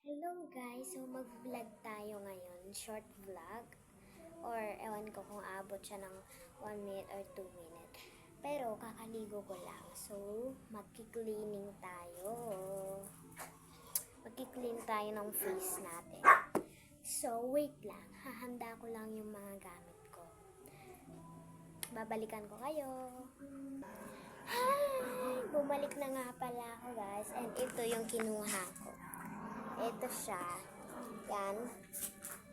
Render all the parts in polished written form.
Hello guys! So mag-vlog tayo ngayon, short vlog. Or ewan ko kung aabot siya ng 1 minute or 2 minute. Pero kakaligo ko lang. So magki-cleaning tayo. Magki-clean tayo ng face natin. So wait lang, hahanda ko lang yung mga gamit ko. Babalikan ko kayo. Hi! Bumalik na nga pala ako guys. And ito yung kinuha ko. Ito siya. Yan.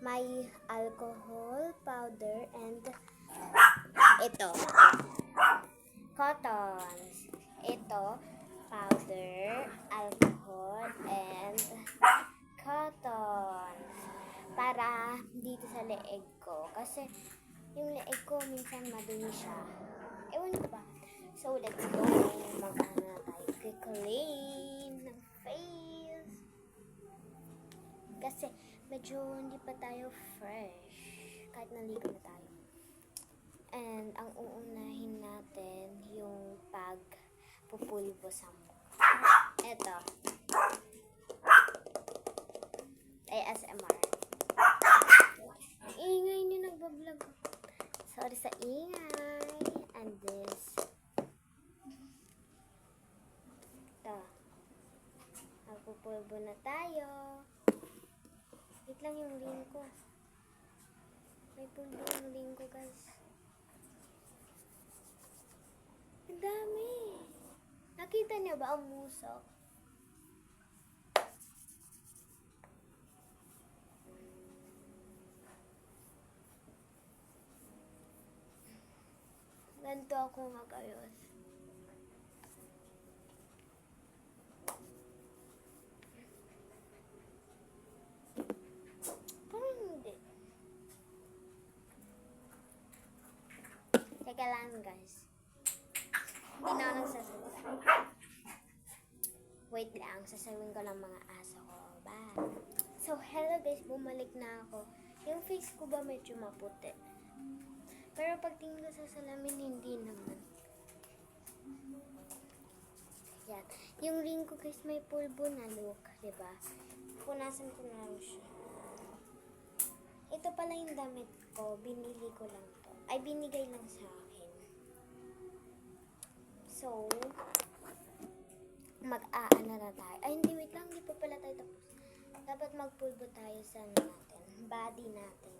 May alcohol, powder, and ito. Cotton. Ito, powder, alcohol, and cotton. Para dito sa leeg ko. Kasi yung leeg ko minsan madumi siya. Ewan ko ba? So, let's go. Mag-ano na tayo. Clean ng face. Kasi medyo hindi pa tayo fresh. Kahit naligo na tayo. And ang uunahin natin yung pagpupulbo sa mukha. Eto. ASMR. Ang ingay niyo nagbablog. Sorry sa ingay. And this. Ito. Magpupulbo na tayo. Wait lang yung ring ko. May pulbo yung ring ko, guys. Ang dami. Nakita niyo ba ang musok? Ganito ako mag-ayos. Parang hindi. Teka lang, guys. Hindi na ako nagsasalita. Wait lang, sasawin ko lang mga aso ko. Bye. So, hello guys, bumalik na ako. Yung face ko ba medyo maputi? Pero pagtingin ko sa salamin, hindi naman. Yan. Yung ring ko guys, may pulbo na look, diba? Punasan ko na lang siya. Ito pala yung damit ko, binili ko lang to. Ay, binigay lang sa akin. So, mag-aano na tayo. Ay, hindi, wait lang. Hindi pa pala tayo tapos. Dapat magpulbo tayo sa natin. Body natin.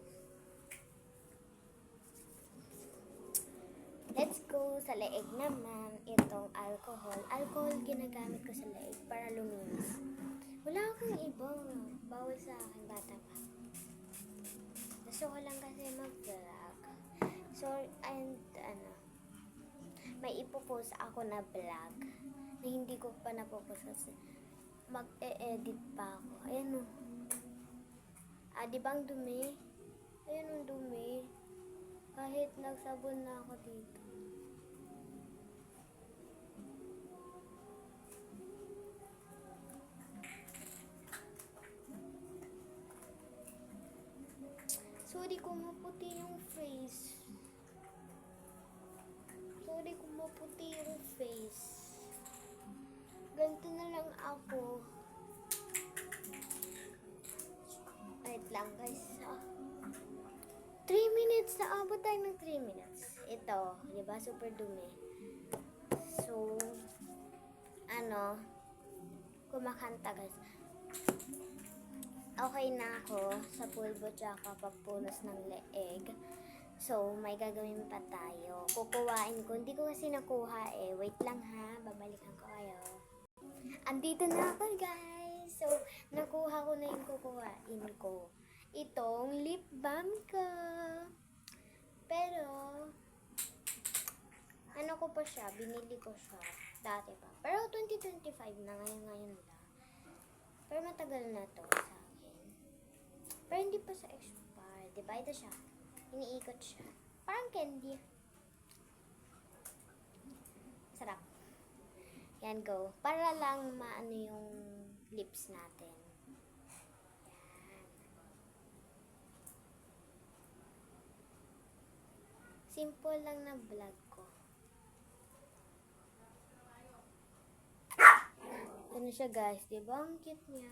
Let's go sa leeg naman. Itong alcohol. Alcohol ginagamit ko sa leeg para luminis. Wala akong iba. Bawal sa akin. Bata pa. Gusto ko lang kasi mag-vlog. So, and may ipopost ako na vlog na hindi ko pa napopost kasi mag-e-edit pa ako. Ayan o. Diba ang dumi? Ayan ang dumi. Kahit nagsabon na ako dito. Sorry kung maputi yung face. Sorry kung maputi yung face. Ganito na lang ako. Wait lang guys. 3 minutes. Naabot tayo ng 3 minutes. Ito. Diba? Super dumi. So, kumakanta guys. Okay na ako sa pulbo tsaka pagpunos ng leeg. So, may gagawin pa tayo. Kukuhain ko. Hindi ko kasi nakuha eh. Wait lang ha. Babalikan ko kayo. Andito na ako guys. So, nakuha ko na yung kukuhain ko. Itong lip balm ko. Pero, ano ko pa siya? Binili ko siya. Dati pa. Pero 2025 na. Ngayon lang. Pero matagal na to sa akin. Pero hindi pa sa expire. Diba? Ito siya. Iniikot siya. Parang candy. Sarap. Yan, go. Para lang maano yung lips natin. Yan. Simple lang na vlog ko. Ano siya guys, diba? Ang cute niya.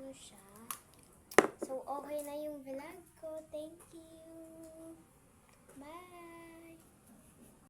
ano siya. So, okay na yung